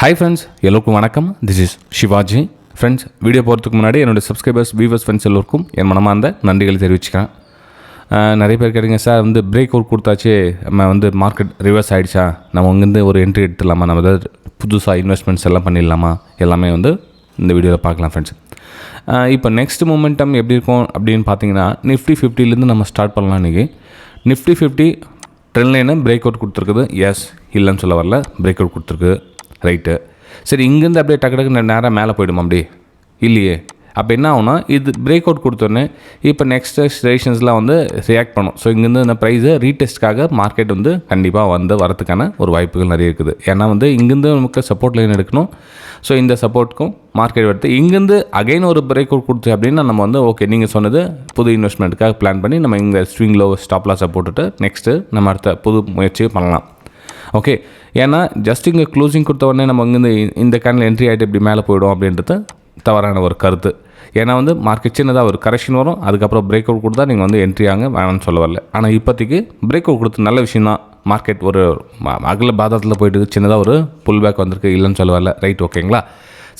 Hi friends, எல்லோருக்கும் வணக்கம். This is Shivaji. Friends, video போகிறதுக்கு முன்னாடி என்னோடய சப்ஸ்கிரைபர்ஸ், வியூவர்ஸ், ஃப்ரெண்ட்ஸ் எல்லோருக்கும் என் மனமார்ந்த நன்றிகளை தெரிவிச்சுக்கிறேன். நிறைய பேர் கேட்டீங்க, சார் பிரேக் அவுட் கொடுத்தாச்சு, நம்ம மார்க்கெட் ரிவர்ஸ் ஆகிடுச்சா, நம்ம அங்கேருந்து ஒரு என்ட்ரி எடுத்துடலாமா, நம்ம ஏதாவது புதுசாக இன்வெஸ்ட்மெண்ட்ஸ் எல்லாம் பண்ணிடலாமா, எல்லாமே இந்த வீடியோவில் பார்க்கலாம் ஃப்ரெண்ட்ஸ். இப்போ நெக்ஸ்ட் மொமெண்டம் எப்படி இருக்கும் அப்படின்னு பார்த்தீங்கன்னா, நிஃப்டி 50லேருந்து நம்ம ஸ்டார்ட் பண்ணலாம். இன்றைக்கி நிஃப்டி 50 ட்ரெண்ட் லைனை பிரேக் அவுட் கொடுத்துருக்குது. எஸ், இல்லைன்னு சொல்ல வரல, பிரேக் அவுட் கொடுத்துருக்கு. ரைட்டு, சரி. இங்கேருந்து அப்படியே டக்கு நேராக மேலே போய்டுமா? அப்படியே இல்லையே. அப்போ என்ன ஆகுனா, இது பிரேக் அவுட் கொடுத்தோன்னே இப்போ நெக்ஸ்ட் ரேஷன்ஸ்லாம் ரியாக்ட் பண்ணும். ஸோ இங்கேருந்து இந்த ப்ரைஸை ரீடெஸ்ட்காக மார்க்கெட் கண்டிப்பாக வரதுக்கான ஒரு வாய்ப்புகள் நிறைய இருக்குது. ஏன்னா இங்கேருந்து நமக்கு சப்போர்ட் லைன் எடுக்கணும். ஸோ இந்த சப்போர்ட்டுக்கும் மார்க்கெட் எடுத்து இங்கேருந்து அகைன் ஒரு பிரேக் அவுட் கொடுத்து அப்படின்னா நம்ம ஓகே, நீங்கள் சொன்னது புது இன்வெஸ்ட்மெண்ட்டுக்காக பிளான் பண்ணி நம்ம இங்கே ஸ்விங் லோ ஸ்டாப் லாஸை போட்டுட்டு நெக்ஸ்ட்டு நம்ம அடுத்த புது முயற்சி பண்ணலாம். ஓகே, ஏன்னா ஜஸ்ட் இங்கே க்ளோசிங் கொடுத்த உடனே நம்ம இங்கேருந்து இந்த கேனில் என்ட்ரி ஆகிட்டு இப்படி மேலே போய்டும் அப்படின்றது தவறான ஒரு கருத்து. ஏன்னா மார்க்கெட் சின்னதாக ஒரு கரெக்ஷன் வரும், அதுக்கப்புறம் பிரேக் அவுட் கொடுத்தா நீங்கள் என்ட்ரி ஆங்க வேணாம்னு சொல்ல வரல. ஆனால் இப்போதைக்கு பிரேக் அவுட் கொடுத்து நல்ல விஷயம் தான். மார்க்கெட் ஒரு அகல பாதத்தில் போய்ட்டு சின்னதாக ஒரு புல் பேக் வந்திருக்கு, இல்லைன்னு சொல்ல வரல. ரைட், ஓகேங்களா?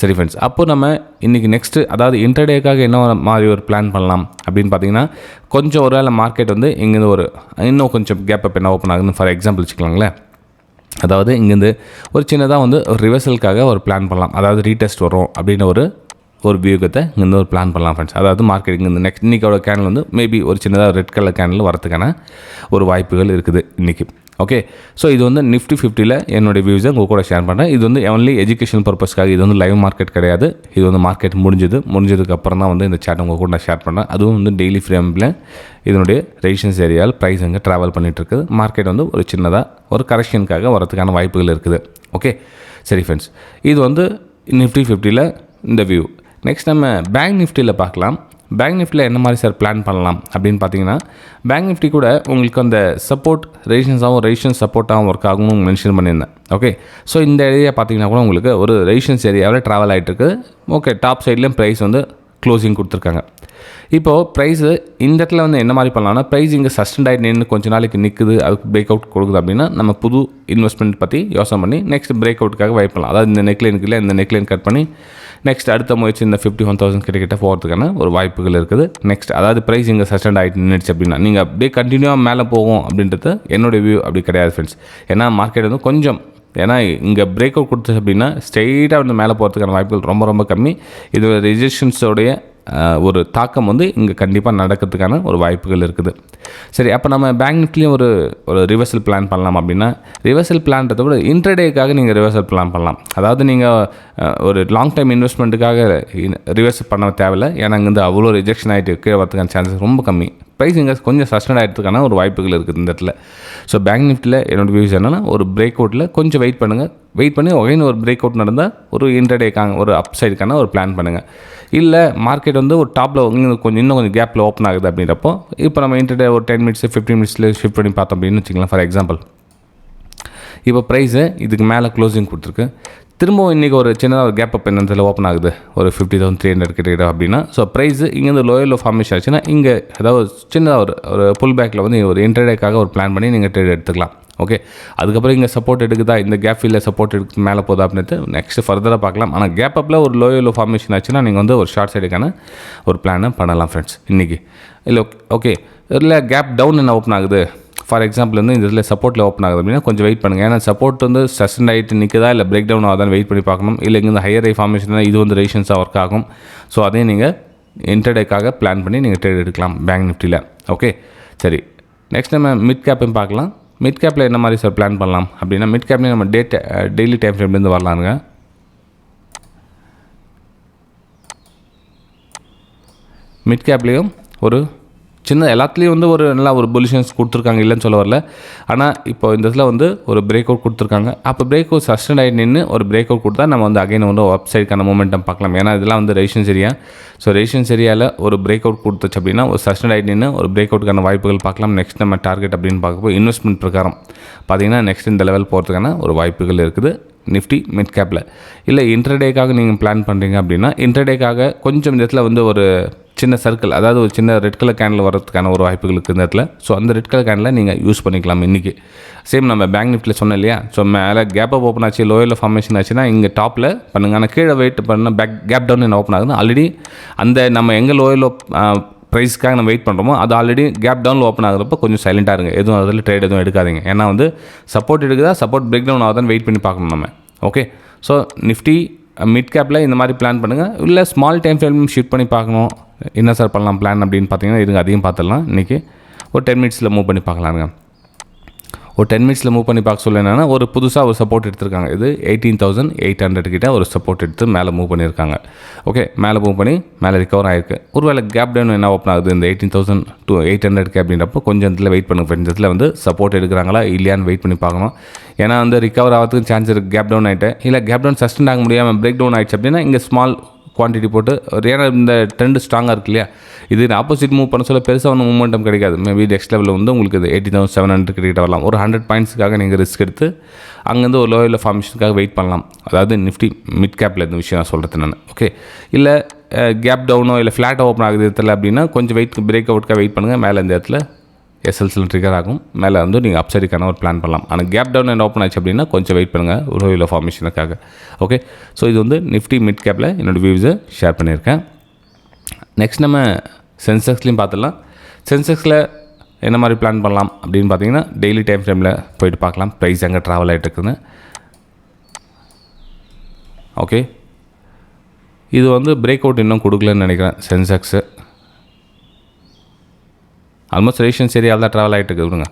சரி ஃப்ரெண்ட்ஸ், அப்போது நம்ம இன்றைக்கி நெக்ஸ்ட்டு அதாவது இன்டர்டேக்காக என்ன மாதிரி ஒரு பிளான் பண்ணலாம் அப்படின்னு பார்த்தீங்கன்னா, கொஞ்சம் ஒரு வேளை மார்க்கெட் இங்கேருந்து இன்னும் கொஞ்சம் கேப் அப் என்ன ஓப்பன் ஆகுதுன்னு ஃபார் எக்ஸாம்பிள் வச்சுக்கலாங்களேன். அதாவது இங்கேருந்து ஒரு சின்னதாக ஒரு ரிவர்சலுக்காக ஒரு பிளான் பண்ணலாம். அதாவது ரீடெஸ்ட் வரும் அப்படின்னு ஒரு வியூகத்தை இங்கேருந்து ஒரு பிளான் பண்ணலாம் ஃப்ரெண்ட்ஸ். அதாவது மார்க்கெட் இங்கேருந்து நெக்ஸ்ட் இன்றைக்கோட கேனில் மேபி ஒரு சின்னதாக ரெட் கலர் கேனில் வரதுக்கான ஒரு வாய்ப்புகள் இருக்குது இன்றைக்கி. ஓகே, ஸோ இது நிஃப்டி 50ல் என்னுடைய வியூஸை உங்கள் கூட ஷேர் பண்ணுறேன். இது ஒன்லி எஜுகேஷன் பர்பஸ்க்காக. இது லைவ் மார்க்கெட் கிடையாது. இது மார்க்கெட் முடிஞ்சதுக்கப்புறம் தான் இந்த சேட் உங்கள் கூட நான் ஷேர் பண்ணுறேன். அதுவும் டெய்லி ஃப்ரேமில் இதனுடைய ரெசிஸ்டன்ஸ் ஏரியாவில் ப்ரைஸ் அங்கே ட்ராவல் பண்ணிகிட்ருக்குது. மார்க்கெட் ஒரு சின்னதாக ஒரு கரெக்ஷனுக்காக வரதுக்கான வாய்ப்புகள் இருக்குது. ஓகே, சரி ஃப்ரெண்ட்ஸ், இது நிஃப்டி 50ல் இந்த வியூ. நெக்ஸ்ட் நம்ம பேங்க் நிஃப்டியில் பார்க்கலாம். பேங்க் நிஃப்டியில் என்ன மாதிரி சார் பிளான் பண்ணலாம் அப்படின்னு பார்த்தீங்கன்னா, பேங்க் நிஃப்டி கூட உங்களுக்கு அந்த சப்போர்ட் ரெசிஸ்டன்ஸ் சப்போர்ட்டாகவும் ஒர்க் ஆகும்னு மென்ஷன் பண்ணியிருந்தேன். ஓகே, ஸோ இந்த ஏரியா பார்த்தீங்கன்னா கூட உங்களுக்கு ஒரு ரெசிஸ்டன்ஸ் ஏரியாவில் ட்ராவல் ஆகிட்டுருக்கு. ஓகே, டாப் சைட்லேயும் ப்ரைஸ் க்ளோசிங் கொடுத்துருக்காங்க. இப்போது ப்ரைஸு இந்த இடத்துல என்ன மாதிரி பண்ணலாம்னா, ப்ரைஸ் இங்கே சஸ்டெண்ட் ஆகிட்டு நின்று கொஞ்சம் நாளைக்கு நிற்குது, அதுக்கு பிரேக் அவுட் கொடுக்குது அப்படின்னா நம்ம புது இன்வெஸ்ட்மெண்ட் பற்றி யோசனை பண்ணி நெக்ஸ்ட் பிரேக் அவுட்டுக்காக வெயிட் பண்ணலாம். அதாவது இந்த நெக்லைன் கட் பண்ணி நெக்ஸ்ட் அடுத்த முயற்சி இந்த 51,000 கிட்ட போகிறதுக்கான ஒரு வாய்ப்புகள் இருக்குது. நெக்ஸ்ட் அதாவது ப்ரைஸ் இங்கே சஸ்டெண்ட் ஆகிட்டு நின்றுச்சு அப்படின்னா நீங்கள் அப்படியே கண்டினியூவாக மேலே போகும் அப்படின்றது என்னோடய வியூ அப்படி கிடையாது ஃப்ரெண்ட்ஸ். ஏன்னா மார்க்கெட் கொஞ்சம் ஏன்னா இங்கே பிரேக் அவுட் கொடுத்துச்சு அப்படின்னா ஸ்ட்ரெயிட்டாக மேலே போகிறதுக்கான வாய்ப்புகள் ரொம்ப ரொம்ப கம்மி. இது ரெசிஸ்டன்ஸோடைய ஒரு தாக்கம் இங்கே கண்டிப்பாக நடக்கிறதுக்கான ஒரு வாய்ப்புகள் இருக்குது. சரி, அப்போ நம்ம பேங்க் நிஃப்டிலையும் ஒரு ரிவர்சல் பிளான் பண்ணலாம். அப்படின்னா ரிவர்சல் பிளான்றதை விட இன்ட்ரடேக்காக நீங்கள் ரிவர்சல் பிளான் பண்ணலாம். அதாவது நீங்கள் ஒரு லாங் டைம் இன்வெஸ்ட்மெண்ட்டுக்காக ரிவர்சல் பண்ண தேவையில்லை. ஏன்னா இங்கேருந்து அவ்வளோ ரிஜெக்ஷன் ஆகிட்டு கீழே வரதுக்கான சான்சஸ் ரொம்ப கம்மி. ப்ரைஸ் இங்கே கொஞ்சம் சஸ்டெண்ட் ஆகிடுறதுக்கான ஒரு வாய்ப்புகள் இருக்குது இந்த இடத்துல. ஸோ பேங்க் நிஃப்டியில் என்னோடய வியூஸ் என்னென்னா, ஒரு பிரேக் அவுட்டில் கொஞ்சம் வெயிட் பண்ணி ஒகைன் ஒரு பிரேக் அவுட் நடந்தால் ஒரு இன்டர்டேக்கான ஒரு அப் சைடுக்கான ஒரு பிளான் பண்ணுங்கள். இல்லை மார்க்கெட் ஒரு டாப்பில் இன்னும் கொஞ்சம் கேப்பில் ஓப்பன் ஆகுது அப்படின்றப்போ இப்போ நம்ம இன்டர்டே ஒரு 10 மினிட்ஸ் 15 மினிட்ஸில் ஷிஃப்ட் பண்ணி பார்த்தோம் அப்படின்னு வச்சுக்கலாம். ஃபார் எக்ஸாம்பிள் இப்போ ப்ரைஸு இதுக்கு மேலே க்ளோசிங் கொடுத்துருக்கு. திரும்பவும் இன்றைக்கி ஒரு சின்னதாக ஒரு கேப் அப் என்னத்தில் ஓப்பன் ஆகுது ஒரு 50,300 கிட்ட அப்படின்னா, ஸோ ப்ரைஸு இங்கேருந்து லோயரில் ஃபார்மேஷன் ஆச்சுன்னா இங்கே அதாவது சின்னதாக ஒரு புல் பேக்கில் ஒரு இன்டர்டேக்காக ஒரு பிளான் பண்ணி நீங்கள் ட்ரேட் எடுத்துக்கலாம். ஓகே, அதுக்கப்புறம் இங்கே சப்போர்ட் எடுக்குதா, இந்த கேப் ஃபீல்டில் சப்போர்ட் எடுத்து மேலே போதா அப்படின்ட்டு நெக்ஸ்ட்டு ஃபர்தராக பார்க்கலாம். ஆனால் கேப் அப்பில் ஒரு லோயரில் ஃபார்மேஷன் ஆச்சுன்னா நீங்கள் ஒரு ஷார்ட் சைடுக்கான ஒரு பிளானை பண்ணலாம் ஃப்ரெண்ட்ஸ் இன்றைக்கி. இல்லை ஓகே, இல்லை கேப் டவுன் என்ன ஓப்பன் ஆகுது, ஃபார் எக்ஸாம்பிள் இந்த இதில் சப்போர்ட்டில் ஓப்பன் ஆகுது அப்படின்னா கொஞ்சம் வெயிட் பண்ணுங்கள். ஏன்னா சப்போர்ட் சஸ்டெண்ட் ஆகிட்டு நிற்குதா இல்லை பிரேக் டவுன் ஆகுதான்னு வெயிட் பண்ணி பார்க்கணும். இல்லை இங்கே ஹையர் ஐ ஃபார்மேஷன் இது ரெசிஸ்டன்ஸாக ஒர்க் ஆகும். ஸோ அதையும் நீங்கள் இன்டர்டேக்காக பிளான் பண்ணி நீங்கள் ட்ரேட் எடுக்கலாம் பேங்க் நிஃப்டியில். ஓகே, சரி. நெக்ஸ்ட் நம்ம மிட் கேப்பையும் பார்க்கலாம். மிட் கேப்பில் என்ன மாதிரி சார் பிளான் பண்ணலாம் அப்படின்னா, மிட் கேப்லேயும் நம்ம டெய்லி டைம் ஃப்ரேம்லேருந்து வரலாங்க. மிட் கேப்லேயும் ஒரு சின்ன எல்லாத்துலேயும் ஒரு நல்லா ஒரு பொசிஷன்ஸ் கொடுத்துருக்காங்க, இல்லைன்னு சொல்ல வரல. ஆனால் இப்போ இந்த இதில் ஒரு பிரேக் அவுட் கொடுத்துருக்காங்க. அப்போ பிரேக் அவுட் சஸ்டெண்ட் ஆகி நின்று ஒரு பிரேக் அவுட் கொடுத்தா நம்ம அகைன் அப் சைடுக்கான மூமெண்டம் பார்க்கலாம். ஏன்னா இதெல்லாம் ரெசிஸ்டன்ஸ் ஏரியா. ஸோ ரெசிஸ்டன்ஸ் ஏரியாவில் ஒரு பிரேக் அவுட் கொடுத்துச்சு அப்படின்னா ஒரு சஸ்டெண்ட் ஆகி நின்று ஒரு பிரேக் அவுட்டுக்கான வாய்ப்புகள் பார்க்கலாம். நெக்ஸ்ட் நம்ம டார்கெட் அப்படின்னு பார்க்கும்போது இன்வெஸ்ட்மெண்ட் பிரகாரம் பார்த்தீங்கன்னா நெக்ஸ்ட் இந்த லெவல் போகிறதுக்கான ஒரு வாய்ப்புகள் இருக்குது நிஃப்டி மிட் கேப்பில். இல்லை இன்டர்டேக்காக நீங்கள் பிளான் பண்ணுறீங்க அப்படின்னா இன்டர்டேக்காக கொஞ்சம் இந்த இடத்துல ஒரு சின்ன சர்க்கிள், அதாவது ஒரு சின்ன ரெட் கலர் கேண்டில் வரதுக்கான ஒரு வாய்ப்புகள் இருக்குது இந்த இடத்துல. ஸோ அந்த ரெட் கலர் கேண்டில் நீங்கள் யூஸ் பண்ணிக்கலாம் இன்றைக்கி. சேம் நம்ம பேங்க் நிஃப்டியில் சொன்னோம் இல்லையா, ஸோ மேலே கேப் அப் ஓப்பன் ஆச்சு, லோயரில் ஃபார்மேஷன் ஆச்சுன்னா இங்கே டாப்பில் பண்ணுங்கள். ஆனால் கீழே வெயிட் பண்ணால் கேப் டவுன் என்ன ஓப்பன் ஆகுதுன்னா ஆல்ரெடி அந்த நம்ம எங்கே லோயரில் ப்ரைஸ்க்காக நம்ம வெயிட் பண்ணுறோமோ அது ஆல்ரெடி கேப் டவுனில் ஓப்பன் ஆகிறப்போ கொஞ்சம் சைலண்ட்டாக இருங்க, எதுவும் அதில் ட்ரேட் எதுவும் எடுக்காதீங்க. ஏன்னா வந்து சப்போர்ட் எடுக்குதா, சப்போர்ட் பிரேக் டவுன் ஆகுதான்னு வெயிட் பண்ணி பார்க்கணும் நம்ம. ஓகே, ஸோ நிஃப்டி மிட் கேப்பில் இந்த மாதிரி பிளான் பண்ணுங்கள். இல்லை ஸ்மால் டைம் ஃப்ரேம் ஷிஃப்ட் பண்ணி பார்க்கணும், என்ன சார் பண்ணலாம் பிளான் அப்படின்னு பார்த்தீங்கன்னா இருங்க, அதையும் பார்த்துடலாம். இன்றைக்கி ஒரு 10 மினிட்ஸில் மூவ் பண்ணி பார்க்கலாங்க. ஒரு 10 மினிட்ஸில் மூவ் பண்ணி பார்க்க சொல்ல என்னென்னா ஒரு புதுசாக ஒரு சப்போர்ட் எடுத்திருக்காங்க. இது 18,800 கிட்ட ஒரு சப்போர்ட் எடுத்து மேலே மூவ் பண்ணியிருக்காங்க. ஓகே, மேலே மூவ் பண்ணி மேலே ரிகவர் ஆகிருக்கு. ஒருவேளை கேப் டவுன் என்ன ஓப்பன் ஆகுது இந்த 18,800 அப்படின்றப்போ கொஞ்சம் இடத்துல வெயிட் பண்ணுங்க ஃப்ரெண்ட்ஸ். இதில் வந்து சப்போர்ட் எடுக்கிறாங்களா இல்லையான்னு வெயிட் பண்ணி பார்க்கணும். ஏன்னா வந்து ரிகவர் ஆகிறதுக்கு சான்ஸ் இருக்குது. கேப் டவுன் ஆகிட்டேன், இல்லை கேப் டவுன் சஸ்டெண்ட் ஆக முடியாமல் பிரேக் டவுன் ஆகிடுச்சு அப்படின்னா இங்கே ஸ்மால் குவான்டிட்டி போட்டு, ஏன்னா இந்த ட்ரெண்டு ஸ்ட்ராங்காக இருக்கு இல்லையா, இது ஆப்போசிட் மூவ் பண்ண சொல்ல பெருசாக ஒன்றும் மூவ்மெண்ட்டும் கிடைக்காது. மேபி நெக்ஸ்ட் லெவலில் வந்து உங்களுக்கு இது 80,700 கிட்ட வரலாம். ஒரு 100 பாயிண்ட்ஸுக்காக நீங்கள் ரிஸ்க் எடுத்து அங்கேருந்து ஒரு லோயரில் ஃபார்மேஷனுக்காக வெயிட் பண்ணலாம். அதாவது நிஃப்டி மிட் கேப்பில் இந்த விஷயம் நான் சொல்கிறது நான். ஓகே, இல்லை கேப் டவுனோ இல்லை ஃப்ளாட்டாக ஓப்பன் ஆகுது இடத்துல அப்படின்னா கொஞ்சம் வெயிட் பிரேக் அவுட்காக வெயிட் பண்ணுங்கள். மேலே இந்த இடத்துல எஸ்எல்சியில் ட்ரிகர் ஆகும், மேலே வந்து நீங்கள் அப்சைடுக்கான ஒரு பிளான் பண்ணலாம். ஆனால் கேப் டவுன் என்ன ஓப்பன் ஆச்சு அப்படின்னா கொஞ்சம் வெயிட் பண்ணுங்கள் ஒரு லோயரில் ஃபார்மேஷனுக்காக. ஓகே, ஸோ இது வந்து நிஃப்டி மிட் கேப்பில் என்னோடய வியூஸை ஷேர் பண்ணியிருக்கேன். நெக்ஸ்ட் நம்ம சென்செக்ஸ்லையும் பார்த்துடலாம். சென்செக்ஸில் என்ன மாதிரி பிளான் பண்ணலாம் அப்படின்னு பார்த்தீங்கன்னா டெய்லி டைம் ஃப்ரேமில் போய்ட்டு பார்க்கலாம் ப்ரைஸ் எங்கே ட்ராவல் ஆகிட்டு இருக்குதுன்னு. ஓகே, இது வந்து பிரேக் அவுட் இன்னும் கொடுக்கலன்னு நினைக்கிறேன். சென்செக்ஸு ஆல்மோஸ்ட் ரெசிஸ்டன்ஸ் ஏரியாவில் தான் ட்ராவல் ஆகிட்டு இருக்குது. விடுங்க,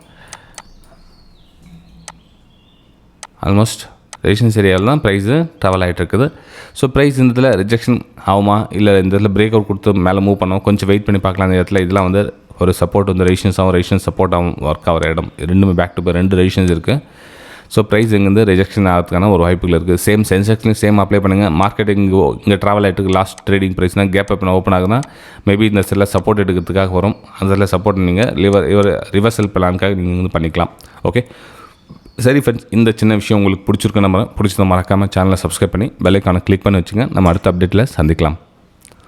ஆல்மோஸ்ட் ரெசிஸ்டன்ஸ் ஏரியாவில் தான் ப்ரைஸு ட்ராவல் ஆகிட்டு இருக்குது. ஸோ ப்ரைஸ் இந்த இடத்துல ரிஜெக்ஷன் ஆகுமா இல்லை இந்த இடத்துல பிரேக் அவுட் கொடுத்து மேலே மூவ் பண்ணோம், கொஞ்சம் வெயிட் பண்ணி பார்க்கலாம். இந்த இடத்துல இதெல்லாம் வந்து ஒரு சப்போர்ட் வந்து ரெசிஸ்டன்ஸ் சப்போர்ட்டாகவும் ஒர்க் ஆகிற இடம், ரெண்டுமே பேக் டு பேக் 2 ரெசிஸ்டன்ஸ் இருக்குது. ஸோ ப்ரைஸ் இங்கேருந்து ரிஜெக்ஷன் ஆகிறதுக்கான ஒரு வாய்ப்புகள் இருக்குது. சேம் சென்செக்ஸ்லையும் சேம் அப்ளை பண்ணுங்கள். மார்க்கெட் இங்கே ட்ராவல் ஆகிட்டு லாஸ்ட் ட்ரேடிங் ப்ரைஸ்னால் கேப் அப் ஓப்பன் ஆகுதுன்னா மேபி இந்த செல்லில் சப்போர்ட் எடுக்கிறதுக்காக வரும். அந்த சப்போர்ட் நீங்கள் ரிவர்சல் பிளானுக்காக நீங்கள் வந்து பண்ணிக்கலாம். ஓகே, சரி ஃப்ரெண்ட்ஸ், இந்த சின்ன விஷயம் உங்களுக்கு பிடிச்சிருக்க பிடிச்சதை மறக்காமல் சேனலை சப்ஸ்கிரைப் பண்ணி பெல் ஐகானை கிளிக் பண்ணி வச்சுங்க. நம்ம அடுத்த அப்டேட்டில் சந்திக்கலாம்.